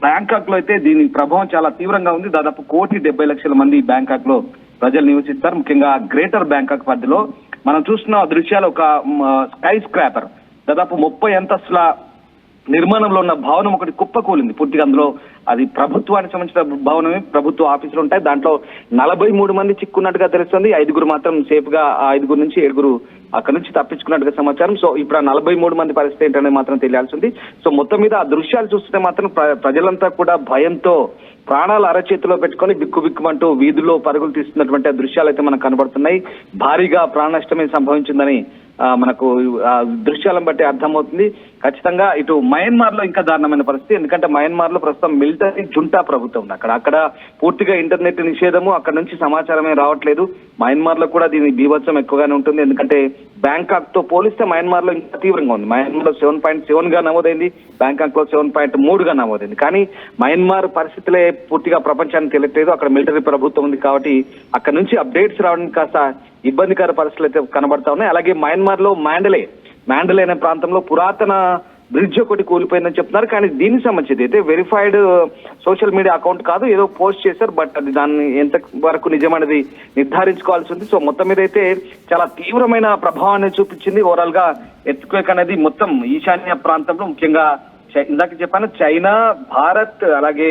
బ్యాంకాక్ లో అయితే దీని ప్రభావం చాలా తీవ్రంగా ఉంది. దాదాపు 1,70,00,000 మంది బ్యాంకాక్ లో ప్రజలు నివసిస్తారు. ముఖ్యంగా గ్రేటర్ బ్యాంకాక్ పరిధిలో మనం చూస్తున్న దృశ్యాలు ఒక స్కై స్క్రాపర్ దాదాపు 30 అంతస్తుల నిర్మాణంలో ఉన్న భవనం ఒకటి కుప్పకూలింది. పూర్తిగా అందులో అది ప్రభుత్వానికి సంబంధించిన భవనమే, ప్రభుత్వ ఆఫీసులు ఉంటాయి. దాంట్లో 43 మంది చిక్కున్నట్టుగా తెలుస్తుంది. 5 మాత్రం సేఫ్ గా, 5 నుంచి 7 అక్కడ నుంచి తప్పించుకున్నట్టుగా సమాచారం. సో ఇప్పుడు 43 మంది పరిస్థితి ఏంటనేది మాత్రం తెలియాల్సి ఉంది. సో మొత్తం మీద ఆ దృశ్యాలు చూస్తుంటే మాత్రం ప్రజలంతా కూడా భయంతో ప్రాణాలు అరచేతిలో పెట్టుకొని బిక్కుబిక్కుమంటూ వీధుల్లో పరుగులు తీస్తున్నటువంటి దృశ్యాలు అయితే మనకు కనబడుతున్నాయి. భారీగా ప్రాణ నష్టమే సంభవించిందని మనకు దృశ్యాలను బట్టి అర్థమవుతుంది. ఖచ్చితంగా ఇటు మయన్మార్ లో ఇంకా దారుణమైన పరిస్థితి. ఎందుకంటే మయన్మార్ లో ప్రస్తుతం మిలిటరీ జుంటా ప్రభుత్వం ఉంది. అక్కడ పూర్తిగా ఇంటర్నెట్ నిషేధము, అక్కడ నుంచి సమాచారమే రావట్లేదు. మయన్మార్ లో కూడా దీని బీభత్సం ఎక్కువగానే ఉంటుంది. ఎందుకంటే బ్యాంకాక్ తో పోలిస్తే మయన్మార్ లో ఇంకా తీవ్రంగా ఉంది. మయన్మార్ లో 7.7 గా నమోదైంది, బ్యాంకాక్ లో 7.3 గా నమోదైంది. కానీ మయన్మార్ పరిస్థితులే పూర్తిగా ప్రపంచానికి తెలియట్లేదు. అక్కడ మిలిటరీ ప్రభుత్వం ఉంది కాబట్టి అక్కడ నుంచి అప్డేట్స్ రావడానికి కాస్త ఇబ్బందికర పరిస్థితులు అయితే కనబడతా ఉన్నాయి. అలాగే మయన్మార్ లో మాండలే అనే ప్రాంతంలో పురాతన బ్రిడ్జ్ ఒకటి కూలిపోయిందని చెప్తున్నారు. కానీ దీనికి సంబంధించి అయితే వెరిఫైడ్ సోషల్ మీడియా అకౌంట్ కాదు, ఏదో పోస్ట్ చేశారు. బట్ అది దాన్ని ఎంత వరకు నిజమనేది నిర్ధారించుకోవాల్సి ఉంది. సో మొత్తం మీద అయితే చాలా తీవ్రమైన ప్రభావాన్ని చూపించింది. ఓవరాల్ గా ఎర్త్క్వేక్ అనేది మొత్తం ఈశాన్య ప్రాంతంలో, ముఖ్యంగా ఇందాక చెప్పాను చైనా, భారత్, అలాగే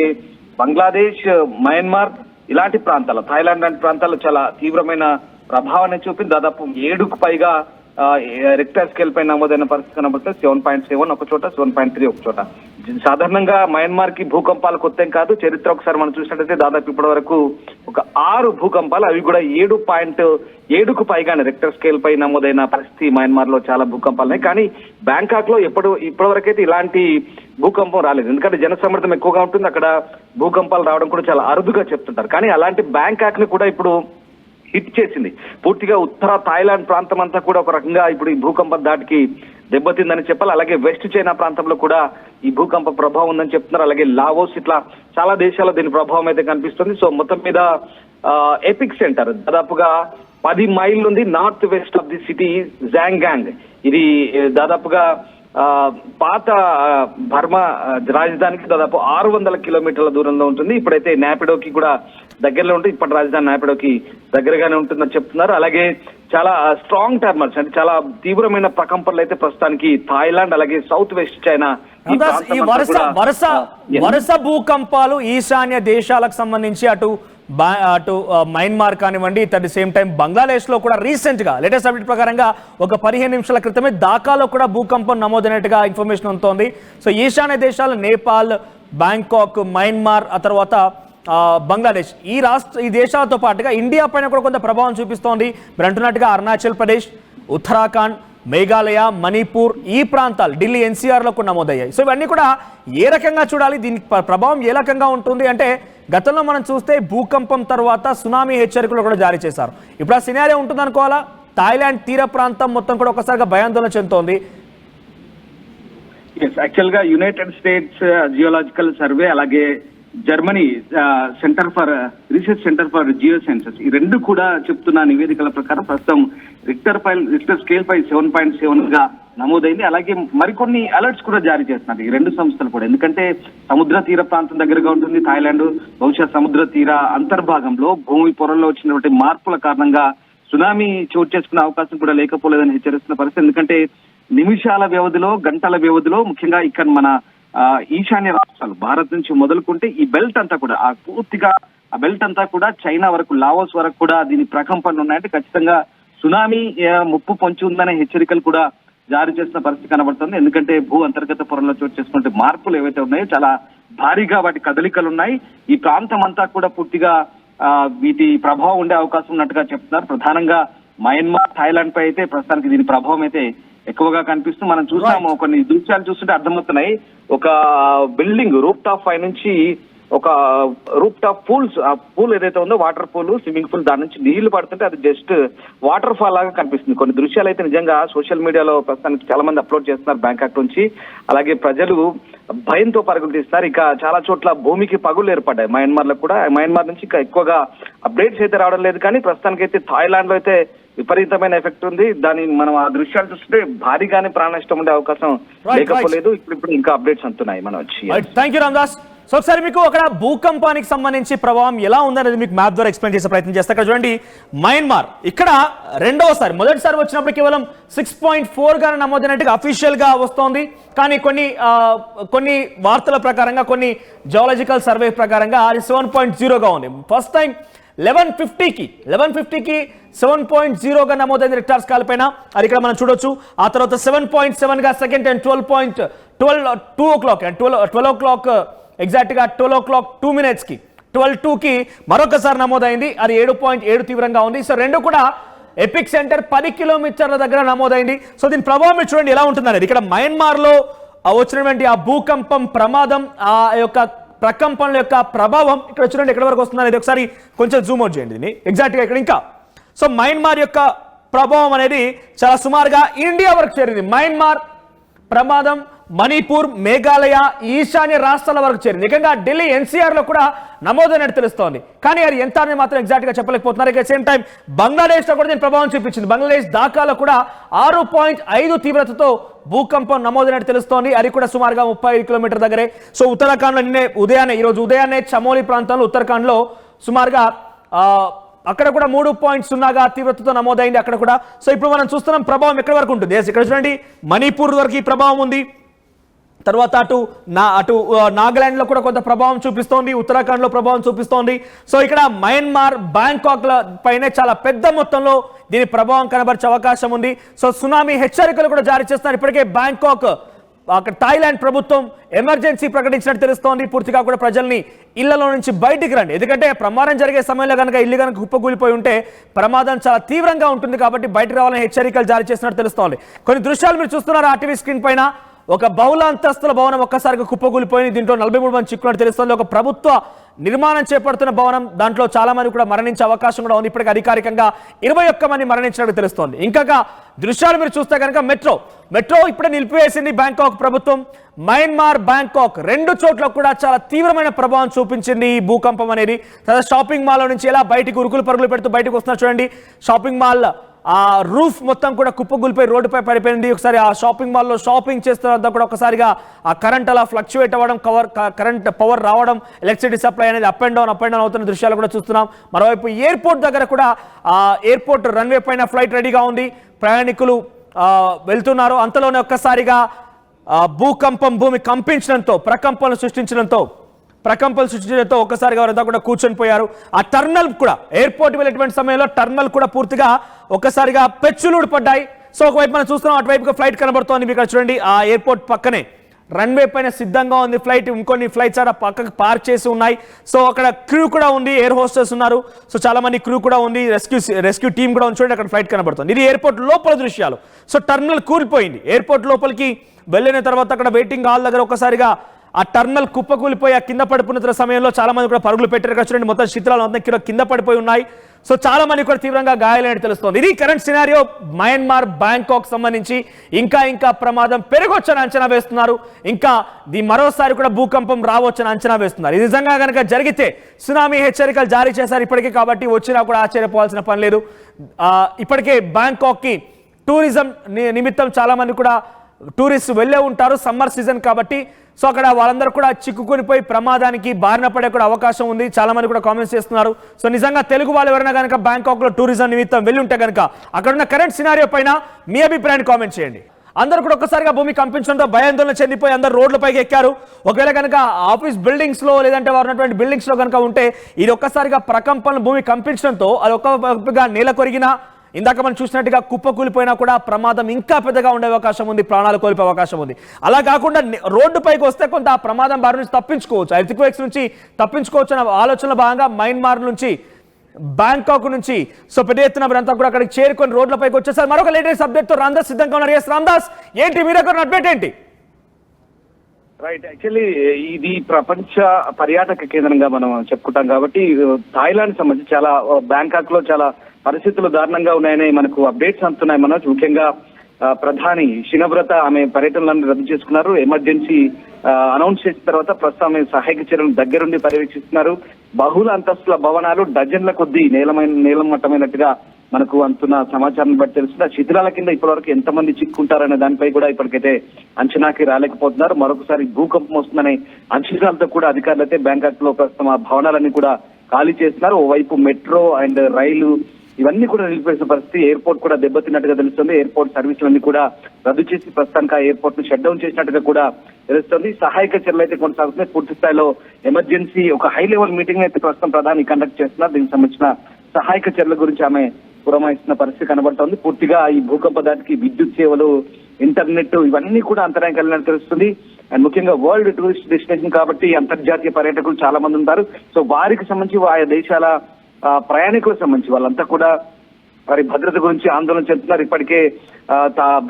బంగ్లాదేశ్, మయన్మార్ ఇలాంటి ప్రాంతాలు, థాయిలాండ్ లాంటి ప్రాంతాల్లో చాలా తీవ్రమైన ప్రభావాన్ని చూపింది. దాదాపు 7కు పైగా రిక్టర్ స్కేల్ పై నమోదైన పరిస్థితి కనబడుతుంది. 7.7 ఒక చోట, 7.3 ఒక చోట. సాధారణంగా మయన్మార్ కి భూకంపాలు కొత్త కాదు. చరిత్ర ఒకసారి మనం చూసినట్టయితే దాదాపు ఇప్పటి వరకు ఒక 6 భూకంపాలు, అవి కూడా 7.7కు పైగానే రిక్టర్ స్కేల్ పై నమోదైన పరిస్థితి మయన్మార్ లో చాలా భూకంపాలున్నాయి. కానీ బ్యాంకాక్ లో ఇప్పటి వరకైతే ఇలాంటి భూకంపం రాలేదు. ఎందుకంటే జనసమ్మర్దం ఎక్కువగా ఉంటుంది. అక్కడ భూకంపాలు రావడం కూడా చాలా అరుదుగా చెప్తుంటారు. కానీ అలాంటి బ్యాంకాక్ ని కూడా ఇప్పుడు హిట్ చేసింది. పూర్తిగా ఉత్తర థాయిలాండ్ ప్రాంతం అంతా కూడా ఒక రకంగా ఇప్పుడు ఈ భూకంప దాటికి దెబ్బతిందని చెప్పాలి. అలాగే వెస్ట్ చైనా ప్రాంతంలో కూడా ఈ భూకంప ప్రభావం ఉందని చెప్తున్నారు. అలాగే లావోస్, ఇట్లా చాలా దేశాల్లో దీని ప్రభావం అయితే కనిపిస్తుంది. సో మొత్తం మీద ఎపిక్ సెంటర్ దాదాపుగా 10 మైళ్ళ ఉంది north west of the city జాంగాంగ్. ఇది దాదాపుగా పాత బర్మా రాజధానికి దాదాపు 600 కిలోమీటర్ల దూరంలో ఉంటుంది. ఇప్పుడైతే నాపిడోకి కూడా దగ్గరలో ఉంటుంది. ఇప్పటి రాజధాని నాపిడోకి దగ్గరగానే ఉంటుందని చెప్తున్నారు. అలాగే చాలా స్ట్రాంగ్ టర్మల్స్, అంటే చాలా తీవ్రమైన ప్రకంపనలు అయితే ప్రస్తుతానికి థాయిలాండ్, అలాగే సౌత్ వెస్ట్ చైనా ఈ వరుస భూకంపాలు ఈశాన్య దేశాలకు సంబంధించి అటు మయన్మార్ కానివ్వండి, at the same time Bangladesh లో కూడా రీసెంట్ గా లేటెస్ట్ అప్డేట్ ప్రకారంగా ఒక 15 నిమిషాల క్రితమే ఢాకాలో కూడా భూకంపం నమోదైనట్టుగా ఇన్ఫర్మేషన్ ఉంటుంది. సో ఈశాన్య దేశాలు నేపాల్, బ్యాంకాక్, మయన్మార్, ఆ తర్వాత బంగ్లాదేశ్, ఈ దేశాలతో పాటుగా ఇండియా పైన కూడా కొంత ప్రభావం చూపిస్తోంది. మీరు అంటున్నట్టుగా అరుణాచల్ ప్రదేశ్, ఉత్తరాఖండ్, మేఘాలయ, మణిపూర్ ఈ ప్రాంతాలు ఢిల్లీ ఎన్సీఆర్ లో కూడా నమోదయ్యాయి. సో ఇవన్నీ కూడా ఏ రకంగా చూడాలి, దీని ప్రభావం ఏ రకంగా ఉంటుంది అంటే గతంలో మనం చూస్తే భూకంపం తర్వాత సునామీ హెచ్చరికలు కూడా జారీ చేశారు. ఇప్పుడు ఆ సినారియో ఉంటుంది అనుకోవాలా? థాయిలాండ్ తీర ప్రాంతం మొత్తం కూడా ఒకసారిగా భయాందోళన చెందుతోంది. యాక్చువల్ గా యునైటెడ్ స్టేట్స్ జియోలాజికల్ సర్వే, అలాగే Germany research centre for geosciences, ఈ రెండు కూడా చెప్తున్న నివేదికల ప్రకారం ప్రస్తుతం రిక్టర్ స్కేల్ పై 7.7 గా నమోదైంది. అలాగే మరికొన్ని అలర్ట్స్ కూడా జారీ చేస్తున్నారు ఈ రెండు సంస్థలు కూడా. ఎందుకంటే సముద్ర తీర ప్రాంతం దగ్గరగా ఉంటుంది థాయిలాండ్. బహుశా సముద్ర తీర అంతర్భాగంలో భూమి పొరల్లో వచ్చినటువంటి మార్పుల కారణంగా సునామీ చోటు చేసుకునే అవకాశం కూడా లేకపోలేదని హెచ్చరిస్తున్న పరిస్థితి. ఎందుకంటే నిమిషాల వ్యవధిలో, గంటల వ్యవధిలో, ముఖ్యంగా ఇక్కడ మన ఈశాన్య రాష్ట్రాలు భారత్ నుంచి మొదలుకుంటే ఈ బెల్ట్ అంతా కూడా పూర్తిగా ఆ బెల్ట్ అంతా కూడా చైనా వరకు, లావోస్ వరకు కూడా దీని ప్రకంపనలు ఉన్నాయంటే ఖచ్చితంగా సునామీ ముప్పు పొంచి ఉందనే హెచ్చరికలు కూడా జారీ చేసిన పరిస్థితి కనబడుతుంది. ఎందుకంటే భూ అంతర్గత పొరల్లో చోటు చేసుకుంటే మార్పులు ఏవైతే ఉన్నాయో చాలా భారీగా వాటి కదలికలు ఉన్నాయి. ఈ ప్రాంతం అంతా కూడా పూర్తిగా వీటి ప్రభావం ఉండే అవకాశం ఉన్నట్టుగా చెప్తున్నారు. ప్రధానంగా మయన్మార్, థాయిలాండ్ పై అయితే ప్రస్తుతానికి దీని ప్రభావం అయితే ఎక్కువగా కనిపిస్తూ మనం చూసాము. కొన్ని దృశ్యాలు చూస్తుంటే అర్థమవుతున్నాయి. ఒక బిల్డింగ్ రూఫ్ టాప్ పై నుంచి ఒక రూఫ్ టాప్ పూల్ ఏదైతే ఉందో, వాటర్ పూల్, స్విమ్మింగ్ పూల్, దాని నుంచి నీళ్లు పడుతుంటే అది జస్ట్ వాటర్ ఫాల్ లాగా కనిపిస్తుంది. కొన్ని దృశ్యాలు అయితే నిజంగా సోషల్ మీడియాలో ప్రస్తుతానికి చాలా మంది అప్లోడ్ చేస్తున్నారు బ్యాంకాక్ నుంచి. అలాగే ప్రజలు భయంతో పరుగులు తీస్తున్నారు. ఇక చాలా చోట్ల భూమికి పగులు ఏర్పడ్డాయి మయన్మార్ లో కూడా. మయన్మార్ నుంచి ఇంకా ఎక్కువగా అప్డేట్స్ అయితే రావడం లేదు, కానీ ప్రస్తుతానికి అయితే థాయిలాండ్ లో అయితే విపరీతమైన ఎఫెక్ట్ ఉంది. దాని మనం ఆ దృశ్యాలు చూస్తుంటే భారీగానే ప్రాణ నష్టం ఉండే అవకాశం లేకపోలేదు. ఇప్పుడు ఇంకా అప్డేట్స్ అంటున్నాయి మనం వచ్చి. Thank you Ramdas. సో ఒకసారి మీకు అక్కడ భూకంపానికి సంబంధించి ప్రభావం ఎలా ఉందనేది మీకు మ్యాప్ ద్వారా ఎక్స్ప్లెయిన్ చేసే ప్రయత్నం చేస్తే, అక్కడ చూడండి మయన్మార్ ఇక్కడ రెండవసారి, మొదటిసారి వచ్చినప్పుడు కేవలం 6.4 గా నమోదైనట్టుగా అఫీషియల్ గా వస్తోంది. కానీ కొన్ని వార్తల ప్రకారంగా, కొన్ని జియోలాజికల్ సర్వే ప్రకారంగా అది 7.0గా ఉంది. ఫస్ట్ టైం 1150కి 7.0గా నమోదైంది రిక్టార్ స్కేల్ పైన. అది ఇక్కడ మనం చూడొచ్చు. ఆ తర్వాత 7.7గా సెకండ్ టైం 12 o'clock ఎగ్జాక్ట్ గా 12 o'clock 2 minutes కి 12:02కి మరొకసారి నమోదైంది. అది 7.7 తీవ్రంగా ఉంది. సో రెండు కూడా ఎపిక్ సెంటర్ 10 కిలోమీటర్ల దగ్గర నమోదైంది. సో దీని ప్రభావం చూడండి ఎలా ఉంటుంది అనేది. ఇక్కడ మయన్మార్ లో వచ్చినటువంటి ఆ భూకంపం ప్రమాదం, ఆ యొక్క ప్రకంపనల యొక్క ప్రభావం ఇక్కడ చూడండి ఎక్కడి వరకు వస్తుంది అనేది ఒకసారి కొంచెం జూమ్ అవుట్ చేయండి దీన్ని ఎగ్జాక్ట్ గా ఇక్కడ. ఇంకా సో మయన్మార్ యొక్క ప్రభావం అనేది చాలా సుమారుగా ఇండియా వరకు చేరింది. మయన్మార్ ప్రమాదం మణిపూర్, మేఘాలయ, ఈశాన్య రాష్ట్రాల వరకు చేరింది. నిజంగా ఢిల్లీ ఎన్సీఆర్ లో కూడా నమోదైనట్టు తెలుస్తోంది. కానీ అది ఎంత అని మాత్రం ఎగ్జాక్ట్ గా చెప్పలేకపోతున్నారు. ఇక సేమ్ టైం బంగ్లాదేశ్ లో కూడా దీని ప్రభావం చూపించింది. బంగ్లాదేశ్ ఢాకాలో కూడా 6.5 తీవ్రతతో భూకంపం నమోదైనట్టు తెలుస్తోంది. అది కూడా సుమారుగా 35 కిలోమీటర్ దగ్గరే. సో ఉత్తరాఖండ్ లో ఈరోజు ఉదయాన్నే చమోలి ప్రాంతంలో ఉత్తరాఖండ్ లో సుమారుగా అక్కడ కూడా 3.0గా తీవ్రతతో నమోదైంది అక్కడ కూడా. సో ఇప్పుడు మనం చూస్తున్నాం ప్రభావం ఎక్కడి వరకు ఉంటుంది. ఇక్కడ చూడండి మణిపూర్ వరకు ఈ ప్రభావం ఉంది. తర్వాత అటు నాగాలాండ్ లో కూడా కొంత ప్రభావం చూపిస్తోంది, ఉత్తరాఖండ్ లో ప్రభావం చూపిస్తోంది. సో ఇక్కడ మయన్మార్, బ్యాంకాక్ పైనే చాలా పెద్ద మొత్తంలో దీని ప్రభావం కనబరిచే అవకాశం ఉంది. సో సునామీ హెచ్చరికలు కూడా జారీ చేస్తున్నారు. ఇప్పటికే బ్యాంకాక్, అక్కడ థాయిలాండ్ ప్రభుత్వం ఎమర్జెన్సీ ప్రకటించినట్టు తెలుస్తోంది. పూర్తిగా కూడా ప్రజల్ని ఇళ్లలో నుంచి బయటికి రండి, ఎందుకంటే ప్రమాదం జరిగే సమయంలో కనుక ఇల్లు కనుక కుప్పకూలిపోయి ఉంటే ప్రమాదం చాలా తీవ్రంగా ఉంటుంది కాబట్టి బయటకు రావాలని హెచ్చరికలు జారీ చేసినట్టు తెలుస్తోంది. కొన్ని దృశ్యాలు మీరు చూస్తున్నారు ఆర్టీవీ స్క్రీన్ పైన. ఒక బహుళ అంతస్తుల భవనం ఒక్కసారిగా కుప్పకూలిపోయింది. దీంట్లో 43 మంది చిక్కున్నట్టు తెలుస్తోంది. ఒక ప్రభుత్వ నిర్మాణం చేపడుతున్న భవనం, దాంట్లో చాలా మంది కూడా మరణించే అవకాశం కూడా ఉంది. ఇప్పటికీ అధికారికంగా 21 మంది మరణించినట్టు తెలుస్తోంది. ఇంకా దృశ్యాలు మీరు చూస్తే కనుక మెట్రో ఇప్పుడే నిలిపివేసింది బ్యాంకాక్ ప్రభుత్వం. మయన్మార్, బ్యాంకాక్ రెండు చోట్ల కూడా చాలా తీవ్రమైన ప్రభావం చూపించింది ఈ భూకంపం అనేది. తర్వాత షాపింగ్ మాల్ నుంచి ఎలా బయటికి ఉరుకులు పరుగులు పెడుతూ బయటకు వస్తున్నారు చూడండి. షాపింగ్ మాల్ ఆ రూఫ్ మొత్తం కూడా కుప్పగూలిపోయి రోడ్డుపై పడిపోయింది. ఒకసారి ఆ షాపింగ్ మాల్లో షాపింగ్ చేస్తున్న కూడా ఒకసారిగా ఆ కరెంట్ అలా ఫ్లక్చువేట్ అవ్వడం, కరెంట్ పవర్ రావడం, ఎలక్ట్రిసిటీ సప్లై అనేది అప్ అండ్ డౌన్ అవుతున్న దృశ్యాలు కూడా చూస్తున్నాం. మరోవైపు ఎయిర్పోర్ట్ దగ్గర కూడా ఆ ఎయిర్పోర్ట్ రన్వే పైన ఫ్లైట్ రెడీగా ఉంది, ప్రయాణికులు వెళ్తున్నారు. అంతలోనే ఒక్కసారిగా భూకంపం భూమి కంపించడంతో, ప్రకంపనలు సృష్టించడంతో ఒక్కసారిగా వారంతా కూడా కూర్చొని పోయారు. ఆ టర్మినల్ కూడా, ఎయిర్పోర్ట్ వెళ్ళేటువంటి సమయంలో టర్మినల్ కూడా పూర్తిగా ఒక్కసారిగా పెచ్చులుడు పడ్డాయి. సో ఒకవైపు మనం చూస్తున్నాం, అటువైపుగా ఫ్లైట్ కనబడుతోంది. మీకు చూడండి ఆ ఎయిర్పోర్ట్ పక్కనే రన్వే పైన సిద్ధంగా ఉంది ఫ్లైట్. ఇంకొన్ని ఫ్లైట్స్ అక్కడ పక్కకు పార్క్ చేసి ఉన్నాయి. సో అక్కడ క్రూ కూడా ఉంది, ఎయిర్ హోస్టెస్ ఉన్నారు. సో చాలా మంది క్రూ కూడా ఉంది, రెస్క్యూ టీం కూడా ఉంది. చూడండి అక్కడ ఫ్లైట్ కనబడుతుంది. ఇది ఎయిర్పోర్ట్ లోపల దృశ్యాలు. సో టర్మినల్ కూలిపోయింది. ఎయిర్పోర్ట్ లోపలికి వెళ్ళిన తర్వాత అక్కడ వెయిటింగ్ హాల్ దగ్గర ఒక్కసారిగా ఆ టర్మినల్ కుప్పకూలిపోయి ఆ కింద పడిపోయిన సమయంలో చాలా మంది కూడా పరుగులు పెట్టారు. చూడండి మొత్తం శిథిలాలు మొత్తం కింద పడిపోయి ఉన్నాయి. సో చాలా మంది కూడా తీవ్రంగా గాయాలైనట్టు తెలుస్తోంది. ఇది కరెంట్ సినారియో. మయన్మార్, బ్యాంకాక్ సంబంధించి ఇంకా ప్రమాదం పెరగొచ్చని అంచనా వేస్తున్నారు. ఇంకా మరోసారి కూడా భూకంపం రావచ్చని అంచనా వేస్తున్నారు. ఇది నిజంగా కనుక జరిగితే సునామీ హెచ్చరికలు జారీ చేశారు ఇప్పటికే, కాబట్టి వచ్చినా కూడా ఆశ్చర్యపోవాల్సిన పని లేదు. ఇప్పటికే బ్యాంకాక్కి టూరిజం నిమిత్తం చాలా మంది కూడా టూరిస్ట్ వెళ్ళే ఉంటారు, సమ్మర్ సీజన్ కాబట్టి. సో అక్కడ వాళ్ళందరూ కూడా చిక్కుకునిపోయి ప్రమాదానికి బారిన పడే కూడా అవకాశం ఉంది. చాలా మంది కూడా కామెంట్స్ చేస్తున్నారు. సో నిజంగా తెలుగు వాళ్ళు ఎవరైనా కనుక బ్యాంకాక్ లో టూరిజం నిమిత్తం వెళ్ళి ఉంటే కనుక అక్కడ ఉన్న కరెంట్ సినారియో పైన మీ అభిప్రాయాన్ని కామెంట్ చేయండి. అందరూ కూడా ఒక్కసారిగా భూమి కంపించడంతో భయాందోళన చెందిపోయి అందరూ రోడ్లపైకి ఎక్కారు. ఒకవేళ కనుక ఆఫీస్ బిల్డింగ్స్ లో లేదంటే వారు ఉన్నటువంటి బిల్డింగ్స్ లో కనుక ఉంటే ఇది ఒక్కసారిగా ప్రకంపనలు భూమి కంపించడంతో అది ఒక్కగా నేల కొరిగినా ఇందాక మనం చూసినట్టుగా కుప్పకూలిపోయినా కూడా ప్రమాదం ఇంకా పెద్దగా ఉండే అవకాశం ఉంది, ప్రాణాలు కోల్పోయే అవకాశం ఉంది. అలా కాకుండా రోడ్డుపైకి వస్తే కొంత ఆ ప్రమాదం బారి నుంచి తప్పించుకోవచ్చు, ఎర్త్క్వేక్స్ నుంచి తప్పించుకోవచ్చు అన్న ఆలోచనలో భాగంగా మయన్మార్ నుంచి బ్యాంకాక్ నుంచి సో పెద్ద ఎత్తున మీరంతా కూడా అక్కడికి చేరుకొని రోడ్లపైకి వచ్చేసారు. మరొక లేటెస్ట్ అప్డేట్ తో రామ్దాస్ సిద్ధంగా ఉన్నారు. ఎస్ రామ్దాస్, ఏంటి మీరు అక్కడ అప్డేట్ ఏంటి? రైట్, యాక్చువల్లీ ఇది ప్రపంచ పర్యాటక కేంద్రంగా మనం చెప్పుకుంటాం కాబట్టి థాయిలాండ్ సంబంధించి చాలా బ్యాంకాక్ లో చాలా పరిస్థితులు దారుణంగా ఉన్నాయని మనకు అప్డేట్స్ అందుతున్నాయి. మనోజ్, ముఖ్యంగా ప్రధాని షినవ్రత ఆమె పర్యటనలను రద్దు చేసుకున్నారు. ఎమర్జెన్సీ అనౌన్స్ చేసిన తర్వాత ప్రస్తుతం ఆమె సహాయక చర్యలను దగ్గరుండి పర్యవేక్షిస్తున్నారు. బహుళ అంతస్తుల భవనాలు డజన్ల కొద్దీ నేలమట్టమైనట్టుగా మనకు అందుతున్న సమాచారం బట్టి తెలుస్తుంది. ఆ శిథిలాల కింద ఇప్పటివరకు ఎంతమంది చిక్కుంటారనే దానిపై కూడా ఇప్పటికైతే అంచనాకి రాలేకపోతున్నారు. మరొకసారి భూకంపం వస్తుందనే అంచనాలతో కూడా అధికారులు అయితే బ్యాంకాక్ లో ప్రస్తుతం ఆ భవనాలన్నీ కూడా ఖాళీ చేస్తున్నారు. ఓవైపు మెట్రో అండ్ రైలు ఇవన్నీ కూడా నిలిపేసిన పరిస్థితి. ఎయిర్పోర్ట్ కూడా దెబ్బతిన్నట్టుగా తెలుస్తుంది. ఎయిర్పోర్ట్ సర్వీసులన్నీ కూడా రద్దు చేసి ప్రస్తుతానికి ఆ ఎయిర్పోర్ట్ ను షట్ డౌన్ చేసినట్టుగా కూడా తెలుస్తుంది. సహాయక చర్యలు అయితే కొనసాగుతున్నాయి. పూర్తి స్థాయిలో ఎమర్జెన్సీ ఒక హై లెవెల్ మీటింగ్ అయితే ప్రస్తుతం ప్రధాని కండక్ట్ చేస్తున్నారు. దీనికి సంబంధించిన సహాయక చర్యల గురించి ఆమె పురమాయిస్తున్న పరిస్థితి కనబడుతోంది. పూర్తిగా ఈ భూకంప దాటికి విద్యుత్ సేవలు, ఇంటర్నెట్ ఇవన్నీ కూడా అంతరాయం కలిగినట్టు తెలుస్తుంది. అండ్ ముఖ్యంగా వరల్డ్ టూరిస్ట్ డెస్టినేషన్ కాబట్టి అంతర్జాతీయ పర్యాటకులు చాలా మంది ఉంటారు. సో వారికి సంబంధించి ఆయా దేశాల ప్రయాణికులకు సంబంధించి వాళ్ళంతా కూడా వారి భద్రత గురించి ఆందోళన చెందుతున్నారు. ఇప్పటికే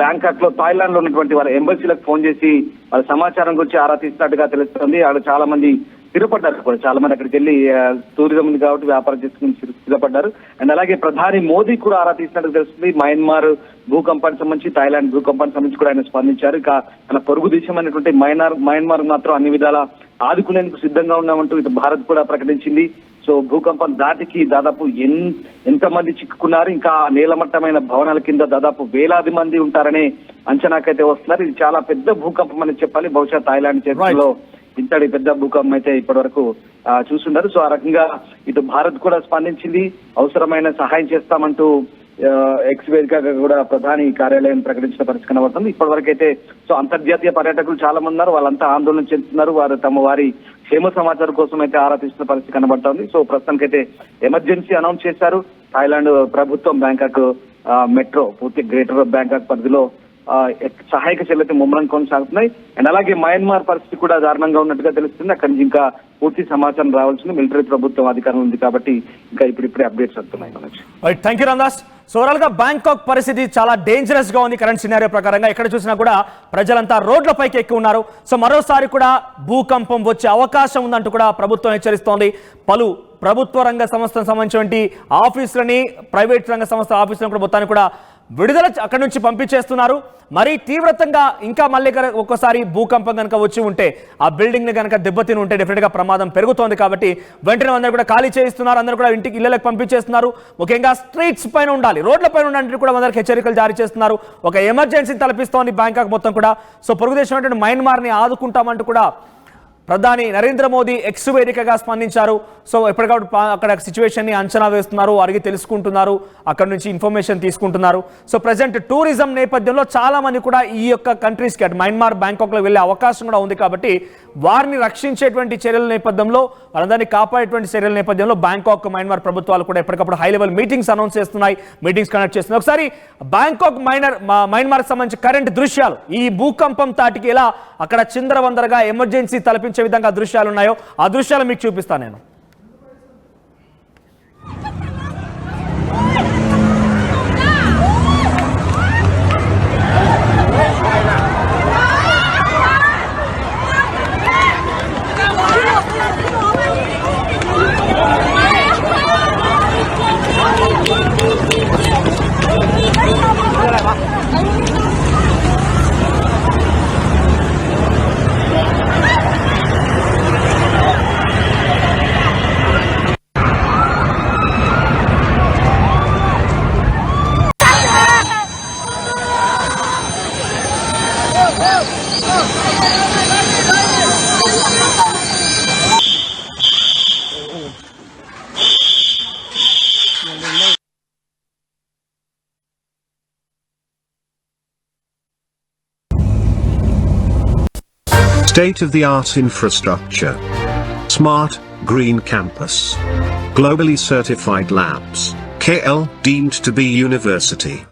బ్యాంకాక్ లో థాయిలాండ్ లో ఉన్నటువంటి వాళ్ళ ఎంబసీలకు ఫోన్ చేసి వాళ్ళ సమాచారం గురించి ఆరా తీస్తున్నట్టుగా తెలుస్తుంది. అక్కడ చాలా మంది స్థిరపడ్డారు కూడా, చాలా మంది అక్కడికి వెళ్ళి టూరిజం ఉంది కాబట్టి వ్యాపారం చేసుకుని స్థిరపడ్డారు. అండ్ అలాగే ప్రధాని మోదీ కూడా ఆరా తీసినట్టు తెలుస్తుంది. మయన్మార్ భూకంపానికి సంబంధించి, థాయిలాండ్ భూకంపానికి సంబంధించి కూడా ఆయన స్పందించారు. ఇక తన పొరుగు దేశం అనేటువంటి మయన్మార్ మాత్రం అన్ని విధాలా ఆదుకునేందుకు సిద్ధంగా ఉన్నామంటూ ఇటు భారత్ కూడా ప్రకటించింది. సో భూకంపం దాటికి దాదాపు ఎంతమంది చిక్కుకున్నారు, ఇంకా నేలమట్టమైన భవనాల కింద దాదాపు వేలాది మంది ఉంటారనే అంచనాకైతే వస్తున్నారు. ఇది చాలా పెద్ద భూకంపం అని చెప్పాలి. బహుశా థాయిలాండ్ చరిత్రలో ఇంతటి పెద్ద భూకంపం అయితే ఇప్పటి వరకు చూస్తున్నారు. సో ఆ రకంగా ఇటు భారత్ కూడా స్పందించింది. అవసరమైన సహాయం చేస్తామంటూ ఎక్స్ వేదికగా కూడా ప్రధాని కార్యాలయం ప్రకటించిన పరిస్థితి కనబడుతుంది. ఇప్పటి వరకు అయితే సో అంతర్జాతీయ పర్యాటకులు చాలా మంది ఉన్నారు. వాళ్ళంతా ఆందోళన చెందుతున్నారు. వారు తమ వారి క్షేమ సమాచారం కోసం అయితే ఆరా తీస్తున్న పరిస్థితి కనబడుతోంది. సో ప్రస్తుతానికి అయితే ఎమర్జెన్సీ అనౌన్స్ చేశారు. థాయిలాండ్ ప్రభుత్వం బ్యాంకాక్ మెట్రో పూర్తి గ్రేటర్ బ్యాంకాక్ పరిధిలో సహాయక చర్యలు ముమ్మరం కొనసాగుతున్నాయి. అండ్ అలాగే మయన్మార్ పరిస్థితి కూడా దారుణంగా ఉన్నట్టుగా తెలుస్తుంది. అక్కడి నుంచి ఇంకా పూర్తి సమాచారం రావాల్సింది. మిలిటరీ ప్రభుత్వం అధికారం ఉంది కాబట్టి ఇంకా ఇప్పుడిప్పుడే అప్డేట్స్ వస్తున్నాయి. Thank you Ramdas. So overall గా బ్యాంకాక్ పరిస్థితి చాలా డేంజరస్ గా ఉంది కరెంట్ సినారియో ప్రకారంగా. ఎక్కడ చూసినా కూడా ప్రజలంతా రోడ్లపైకి ఎక్కి ఉన్నారు. సో మరోసారి కూడా భూకంపం వచ్చే అవకాశం ఉందంటూ కూడా ప్రభుత్వం హెచ్చరిస్తోంది. పలు ప్రభుత్వ రంగ సంస్థలకు సంబంధించినటువంటి ఆఫీసులని, ప్రైవేట్ రంగ సంస్థ ఆఫీసులను కూడా మొత్తాన్ని కూడా విడుదల అక్కడి నుంచి పంపించేస్తున్నారు. మరీ తీవ్రతంగా ఇంకా మళ్ళీ ఒక్కసారి భూకంపం కనుక వచ్చి ఉంటే, ఆ బిల్డింగ్ ని కనుక దెబ్బతిని ఉంటే డెఫినెట్ గా ప్రమాదం పెరుగుతోంది. కాబట్టి వెంటనే అందరూ కూడా ఖాళీ చేయిస్తున్నారు. అందరూ కూడా ఇంటికి ఇళ్లకు పంపించేస్తున్నారు. ముఖ్యంగా స్ట్రీట్స్ పైన ఉండాలి, రోడ్ల పైన ఉండాలంటే కూడా అందరికి హెచ్చరికలు జారీ చేస్తున్నారు. ఒక ఎమర్జెన్సీని తలపిస్తోంది బ్యాంకాక్ మొత్తం కూడా. సో పొరుగు దేశం మయన్మార్ ని ఆదుకుంటామంటూ కూడా ప్రధాని నరేంద్ర మోదీ ఎక్స్ వేదికగా స్పందించారు. సో ఎప్పటికప్పుడు అక్కడ సిచ్యువేషన్ ని అంచనా వేస్తున్నారు, అడిగి తెలుసుకుంటున్నారు, అక్కడ నుంచి ఇన్ఫర్మేషన్ తీసుకుంటున్నారు. సో ప్రజెంట్ టూరిజం నేపథ్యంలో చాలా మంది కూడా ఈ యొక్క కంట్రీస్కి అటు మయన్మార్, బ్యాంకాక్ లో వెళ్ళే అవకాశం కూడా ఉంది. కాబట్టి వారిని రక్షించేటువంటి చర్యల నేపథ్యంలో, వాళ్ళందరినీ కాపాడేటువంటి చర్యల నేపథ్యంలో బ్యాంకాక్, మయన్మార్ ప్రభుత్వాలు కూడా ఎప్పటికప్పుడు హై లెవెల్ మీటింగ్స్ అనౌన్స్ చేస్తున్నాయి, మీటింగ్స్ కండక్ట్ చేస్తున్నాయి. ఒకసారి బ్యాంకాక్, మయన్మార్ సంబంధించి కరెంట్ దృశ్యాలు, ఈ భూకంపం తాటికి ఎలా అక్కడ చిందరవందరగా ఎమర్జెన్సీ తలపించే విధంగా దృశ్యాలు ఉన్నాయో ఆ దృశ్యాలు మీకు చూపిస్తాను నేను. State-of-the-art infrastructure. Smart, green campus. Globally certified labs. KL deemed to be university.